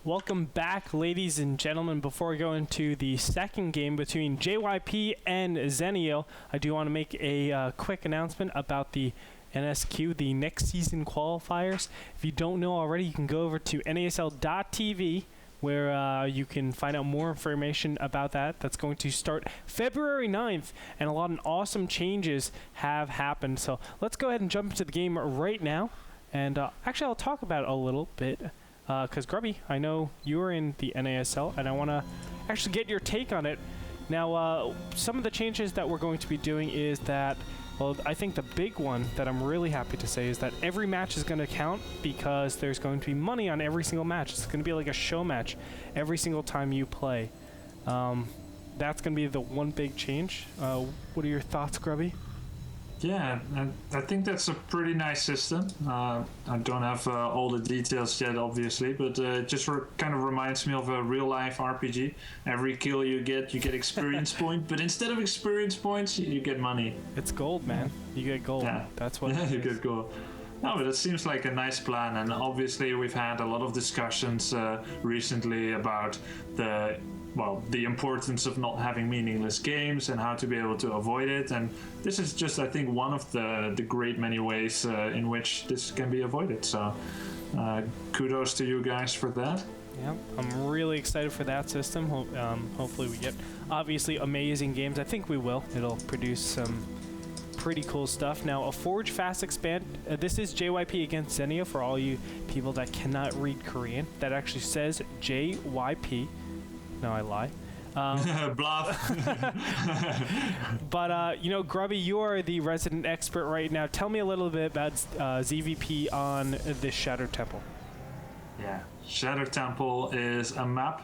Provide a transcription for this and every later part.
Welcome back, ladies and gentlemen. Before we go into the second game between JYP and Zenio, I do want to make a quick announcement about the NSQ, the next season qualifiers. If you don't know already, you can go over to NASL.tv where you can find out more information about that. That's going to start February 9th, and a lot of awesome changes have happened. So let's go ahead and jump into the game right now. And actually, I'll talk about it a little bit. Because Grubby, I know you're in the NASL, and I want to actually get your take on it. Now, some of the changes that we're going to be doing is that, well, I think the big one that I'm really happy to say is that every match is going to count because there's going to be money on every single match. It's going to be like a show match every single time you play. That's going to be the one big change. What are your thoughts, Grubby? Yeah, I think that's a pretty nice system. I don't have all the details yet, obviously, but it just kind of reminds me of a real-life RPG. Every kill you get experience point, but instead of experience points, you get money. It's gold, man. You get gold. Yeah. That's what you get gold. No, but it seems like a nice plan, and obviously we've had a lot of discussions recently about the importance of not having meaningless games and how to be able to avoid it. And this is just, I think, one of the great many ways in which this can be avoided. So kudos to you guys for that. Yeah, I'm really excited for that system. Hopefully we get, obviously, amazing games. I think we will. It'll produce some pretty cool stuff. Now, a Forge Fast Expand. This is JYP against Zenio for all you people that cannot read Korean. That actually says JYP. No, I lie. Bluff. But, Grubby, you are the resident expert right now. Tell me a little bit about ZVP on this Shattered Temple. Yeah, Shattered Temple is a map,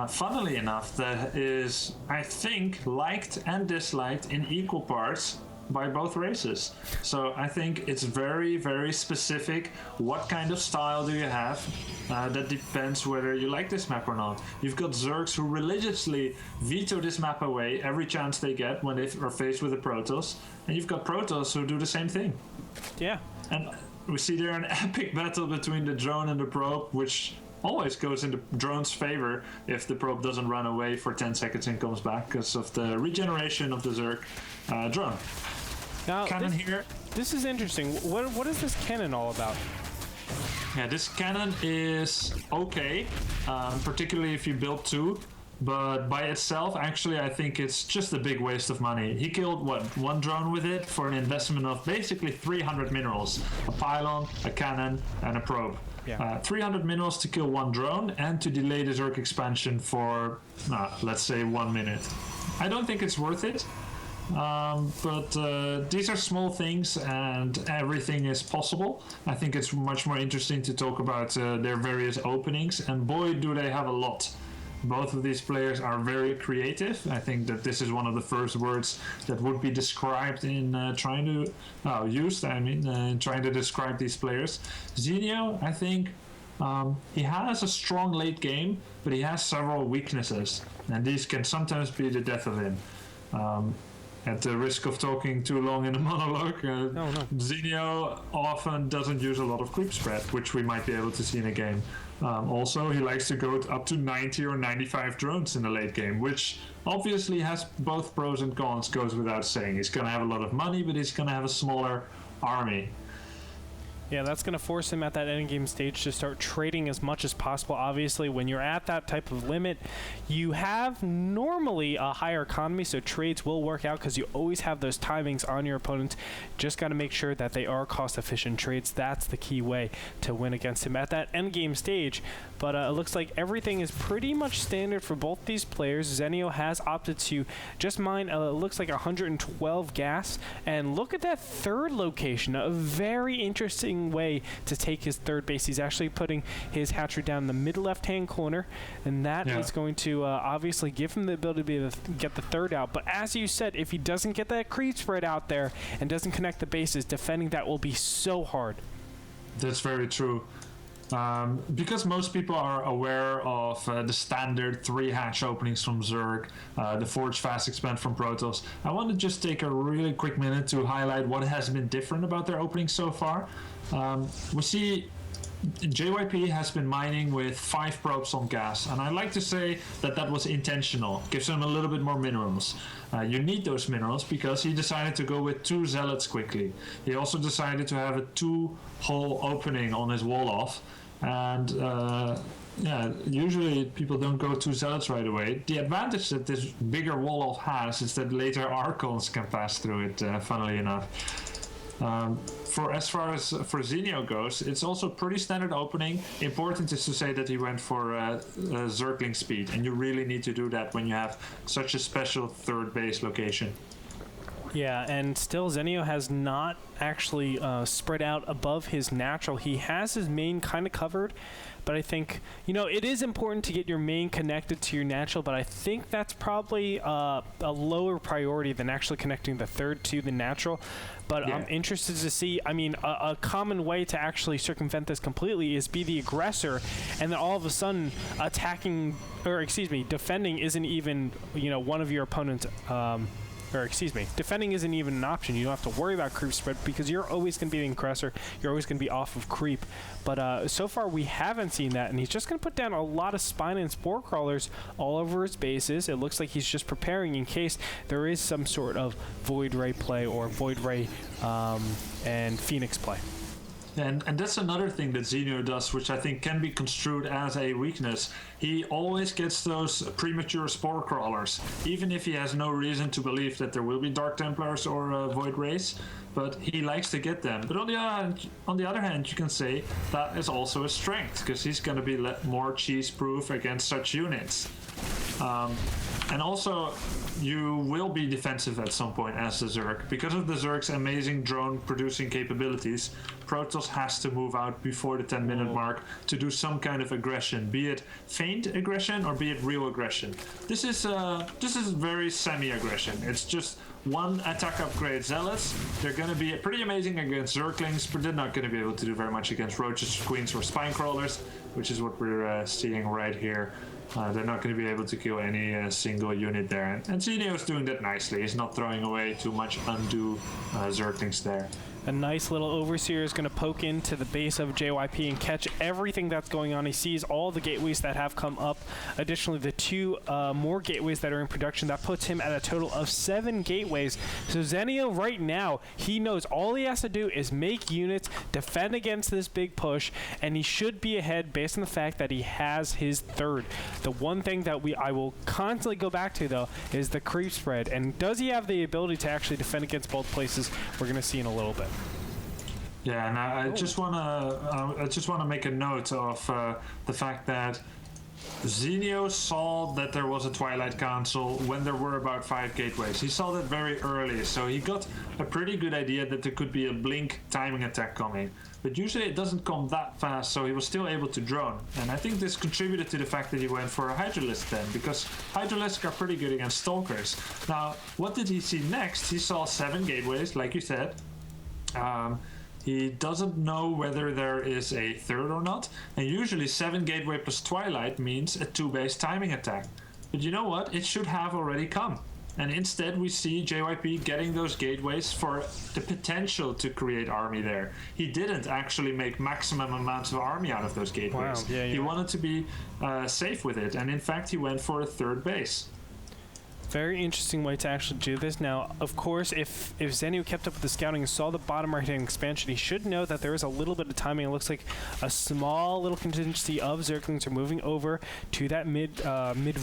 funnily enough, that is, I think, liked and disliked in equal parts by both races. So I think it's very, very specific. What kind of style do you have? That depends whether you like this map or not. You've got Zergs who religiously veto this map away every chance they get when they are faced with a Protoss. And you've got Protoss who do the same thing. Yeah. And we see there an epic battle between the drone and the probe, which always goes in the drone's favor if the probe doesn't run away for 10 seconds and comes back because of the regeneration of the Zerg drone. Now, cannon here. This is interesting. What is this cannon all about? Yeah, this cannon is okay, particularly if you build two. But by itself, actually, I think it's just a big waste of money. He killed, one drone with it for an investment of basically 300 minerals. A pylon, a cannon, and a probe. Yeah. 300 minerals to kill one drone and to delay the Zerg expansion for, let's say, 1 minute. I don't think it's worth it. But these are small things and everything is possible. I think it's much more interesting to talk about their various openings, and boy do they have a lot. Both of these players are very creative. I think that this is one of the first words that would be described in trying to describe these players. Zenio, I think he has a strong late game, but he has several weaknesses, and these can sometimes be the death of him. At the risk of talking too long in a monologue, Zenio often doesn't use a lot of creep spread, which we might be able to see in a game. Also, he likes to go up to 90 or 95 drones in the late game, which obviously has both pros and cons, goes without saying. He's going to have a lot of money, but he's going to have a smaller army. Yeah, that's going to force him at that endgame stage to start trading as much as possible. Obviously, when you're at that type of limit, you have normally a higher economy, so trades will work out because you always have those timings on your opponents. Just got to make sure that they are cost-efficient trades. That's the key way to win against him at that endgame stage. But it looks like everything is pretty much standard for both these players. Zenio has opted to just mine, it looks like 112 gas. And look at that third location, a very interesting way to take his third base. He's actually putting his hatchery down in the mid left-hand corner, and that is going to obviously give him the ability to get the third out. But as you said, if he doesn't get that creep spread out there and doesn't connect the bases, defending that will be so hard. That's very true. Because most people are aware of the standard 3 hatch openings from Zerg, the Forge Fast Expand from Protoss, I want to just take a really quick minute to highlight what has been different about their openings so far. We see JYP has been mining with 5 probes on gas, and I like to say that that was intentional. Gives him a little bit more minerals. You need those minerals because he decided to go with 2 zealots quickly. He also decided to have a 2-hole opening on his wall off, and yeah, usually people don't go 2 zealots right away. The advantage that this bigger wall off has is that later Archons can pass through it, funnily enough. As far as for Zenio goes, it's also pretty standard opening. Important is to say that he went for Zergling speed, and you really need to do that when you have such a special 3rd base location. Yeah, and still Zenio has not actually spread out above his natural. He has his main kind of covered, but I think, you know, it is important to get your main connected to your natural, but I think that's probably a lower priority than actually connecting the 3rd to the natural. But yeah. I'm interested to see, I mean, a common way to actually circumvent this completely is be the aggressor, and then all of a sudden defending isn't even, you know, one of your opponent's defending isn't even an option. You don't have to worry about creep spread because you're always going to be the aggressor. You're always going to be off of creep. But so far we haven't seen that, and he's just going to put down a lot of spine and spore crawlers all over his bases. It looks like he's just preparing in case there is some sort of Void Ray play or Void Ray and Phoenix play. And that's another thing that Zenio does, which I think can be construed as a weakness. He always gets those premature spore crawlers, even if he has no reason to believe that there will be Dark Templars or Void Rays, but he likes to get them. But on the other hand, you can say that is also a strength, because he's going to be more cheese-proof against such units. And also, you will be defensive at some point as the Zerg. Because of the Zerg's amazing drone-producing capabilities, Protoss has to move out before the 10-minute mark to do some kind of aggression, be it feint aggression or be it real aggression. This is very semi-aggression. It's just 1 attack upgrade Zealots. They're going to be pretty amazing against Zerglings, but they're not going to be able to do very much against Roaches, Queens, or Spine Crawlers, which is what we're seeing right here. They're not going to be able to kill any single unit there. And Zenio's doing that nicely. He's not throwing away too much undue Zerglings there. A nice little Overseer is going to poke into the base of JYP and catch everything that's going on. He sees all the gateways that have come up. Additionally, the 2 more gateways that are in production. That puts him at a total of 7 gateways. So Zenio right now, he knows all he has to do is make units, defend against this big push, and he should be ahead based on the fact that he has his 3rd. The one thing that I will constantly go back to, though, is the creep spread. And does he have the ability to actually defend against both places? We're going to see in a little bit. Yeah, and I just wanna make a note of the fact that Zenio saw that there was a Twilight Council when there were about 5 gateways. He saw that very early, so he got a pretty good idea that there could be a blink timing attack coming. But usually it doesn't come that fast, so he was still able to drone. And I think this contributed to the fact that he went for a Hydralisk then, because Hydralisk are pretty good against Stalkers. Now, what did he see next? He saw 7 gateways, like you said. He doesn't know whether there is a 3rd or not, and usually 7 gateway plus Twilight means a 2-base timing attack. But you know what? It should have already come. And instead we see JYP getting those gateways for the potential to create army there. He didn't actually make maximum amounts of army out of those gateways. Wow. Yeah. He wanted to be safe with it, and in fact he went for a 3rd base. Very interesting way to actually do this. Now, of course, if Zenio kept up with the scouting and saw the bottom right-hand expansion, he should know that there is a little bit of timing. It looks like a small little contingency of Zerglings are moving over to that mid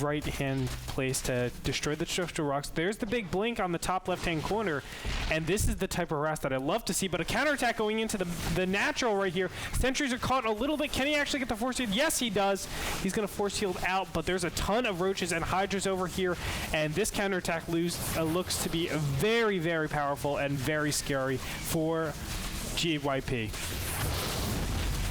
right-hand place to destroy the structural rocks. There's the big blink on the top left-hand corner, and this is the type of harass that I love to see, but a counterattack going into the natural right here. Sentries are caught a little bit. Can he actually get the force shield? Yes, he does. He's going to force shield out, but there's a ton of Roaches and Hydras over here, and this counterattack looks to be very, very powerful and very scary for JYP.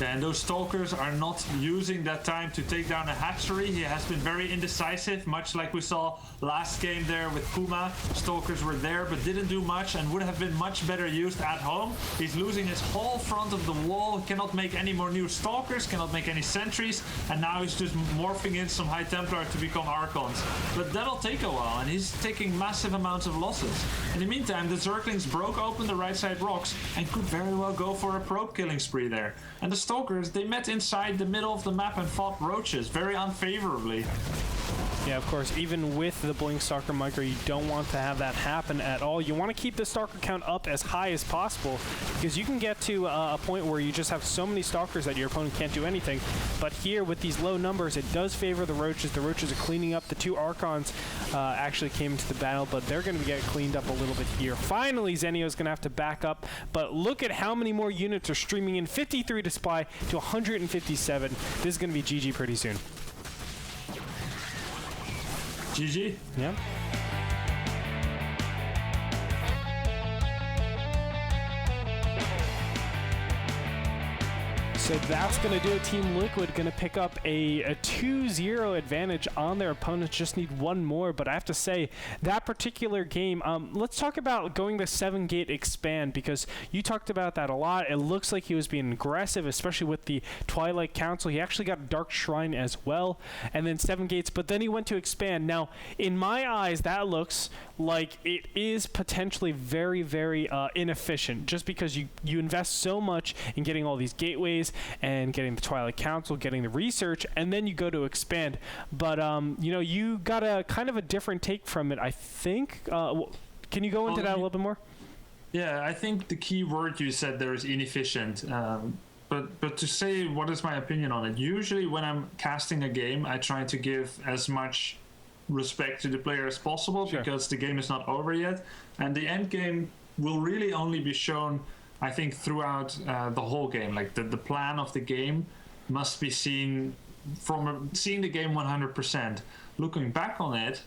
And those Stalkers are not using that time to take down a hatchery. He has been very indecisive, much like we saw last game there with Puma. Stalkers were there but didn't do much and would have been much better used at home. He's losing his whole front of the wall, cannot make any more new Stalkers, cannot make any sentries, and now he's just morphing in some High Templar to become Archons. But that'll take a while, and he's taking massive amounts of losses. In the meantime, the Zerglings broke open the right side rocks and could very well go for a probe killing spree there. And the Stalkers, they met inside the middle of the map and fought roaches very unfavorably. Yeah, of course, even with the Blink Stalker micro, you don't want to have that happen at all. You want to keep the Stalker count up as high as possible, because you can get to a point where you just have so many Stalkers that your opponent can't do anything. But here, with these low numbers, it does favor the Roaches. The Roaches are cleaning up. The two Archons actually came into the battle, but they're going to get cleaned up a little bit here. Finally, Zenio's going to have to back up, but look at how many more units are streaming in. 53 to Spy to 157. This is going to be GG pretty soon. GG? Yeah. So that's going to do it. Team Liquid going to pick up a 2-0 advantage on their opponents. Just need one more. But I have to say, that particular game, let's talk about going the 7-gate expand, because you talked about that a lot. It looks like he was being aggressive, especially with the Twilight Council. He actually got Dark Shrine as well, and then 7 gates. But then he went to expand. Now, in my eyes, that looks like it is potentially very, very inefficient, just because you invest so much in getting all these gateways and getting the Twilight Council, getting the research, and then you go to expand. But you know, you got a kind of a different take from it, I think. Can you go into that a little bit more? Yeah, I think the key word you said there is inefficient. But to say what is my opinion on it, usually when I'm casting a game, I try to give as much respect to the player as possible, sure, because the game is not over yet, and the end game will really only be shown, I think, throughout the whole game. Like the plan of the game must be seen from seeing the game 100%. Looking back on it,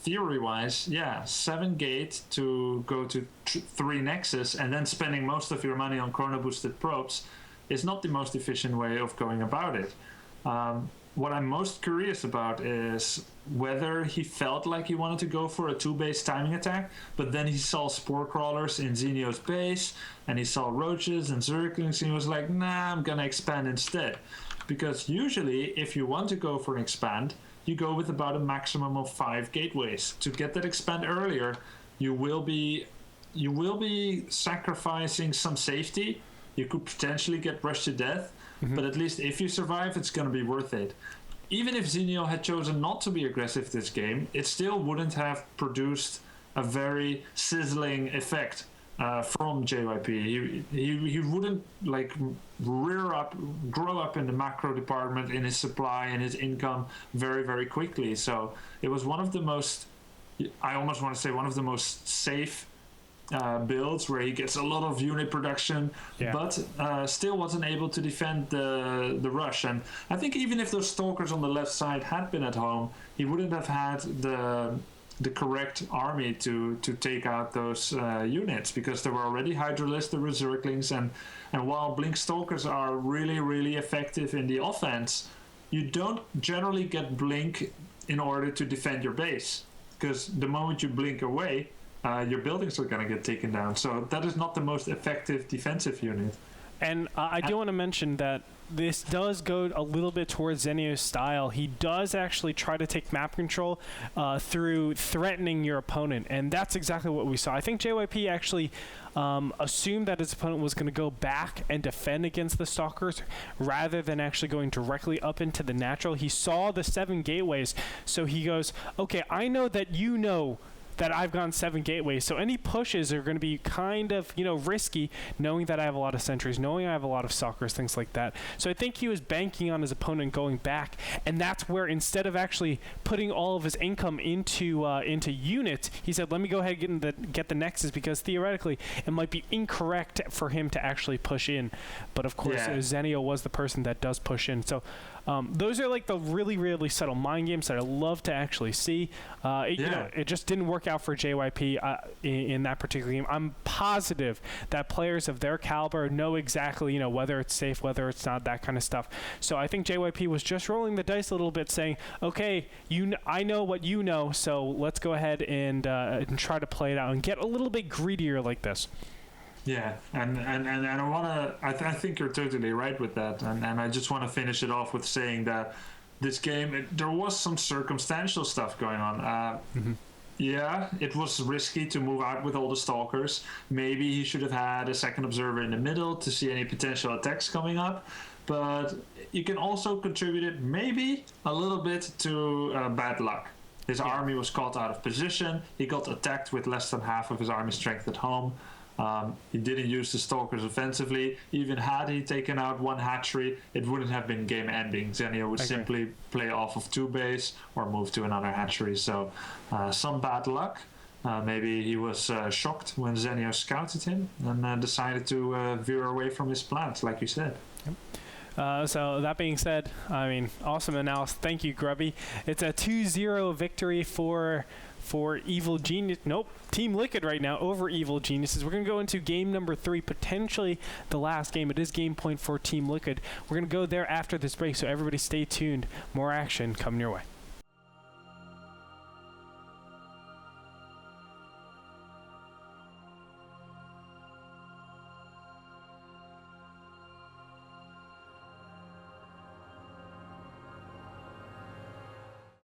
theory-wise, yeah, 7 gate to go to 3 Nexus and then spending most of your money on chrono-boosted probes is not the most efficient way of going about it. What I'm most curious about is whether he felt like he wanted to go for a 2-base timing attack, but then he saw Spore Crawlers in Zenio's base, and he saw Roaches and Zerglings, and he was like, nah, I'm gonna expand instead. Because usually, if you want to go for an expand, you go with about a maximum of 5 gateways. To get that expand earlier, you will be sacrificing some safety. You could potentially get rushed to death, but at least if you survive, it's going to be worth it. Even if Zenio had chosen not to be aggressive this game, it still wouldn't have produced a very sizzling effect from JYP. He wouldn't like grow up in the macro department, in his supply and his income very, very quickly. So it was one of the most, I almost want to say one of the most safe builds, where he gets a lot of unit production, but still wasn't able to defend the rush. And I think even if those Stalkers on the left side had been at home, he wouldn't have had the correct army to take out those units, because there were already Hydralisks, there were Zerglings, and while Blink Stalkers are really, really effective in the offense, you don't generally get Blink in order to defend your base, because the moment you blink away, your buildings are going to get taken down. So that is not the most effective defensive unit. And I do want to mention that this does go a little bit towards Zenio's style. He does actually try to take map control through threatening your opponent, and that's exactly what we saw. I think JYP actually assumed that his opponent was going to go back and defend against the Stalkers rather than actually going directly up into the natural. He saw the 7 gateways, so he goes, okay, I know that you know that I've gone 7 gateways, so any pushes are going to be kind of, you know, risky, knowing that I have a lot of sentries, knowing I have a lot of Stalkers, things like that. So I think he was banking on his opponent going back, and that's where, instead of actually putting all of his income into units, he said, let me go ahead and get the Nexus, because theoretically it might be incorrect for him to actually push in. But of course, Zenio was the person that does push in. So those are like the really, really subtle mind games that I love to actually see. You know, it just didn't work out for JYP in that particular game. I'm positive that players of their caliber know exactly, you know, whether it's safe, whether it's not, that kind of stuff. So I think JYP was just rolling the dice a little bit, saying, okay, I know what you know, so let's go ahead and try to play it out and get a little bit greedier like this. Yeah, and I want to. I think you're totally right with that, and I just want to finish it off with saying that this game, there was some circumstantial stuff going on. Yeah, it was risky to move out with all the stalkers. Maybe he should have had a second observer in the middle to see any potential attacks coming up. But you can also contribute it maybe a little bit to bad luck. His army was caught out of position. He got attacked with less than half of his army strength at home. He didn't use the stalkers offensively. Even had he taken out one hatchery, it wouldn't have been game ending. Zenio would simply play off of 2 base or move to another hatchery. So some bad luck. Maybe he was shocked when Zenio scouted him and decided to veer away from his plans, like you said. So that being said, I mean, awesome analysis. Thank you, Grubby. It's a 2-0 victory for Evil Genius. Nope, Team Liquid right now over Evil Geniuses. We're going to go into game number 3, potentially the last game. It is game point for Team Liquid. We're going to go there after this break, so everybody stay tuned. More action coming your way.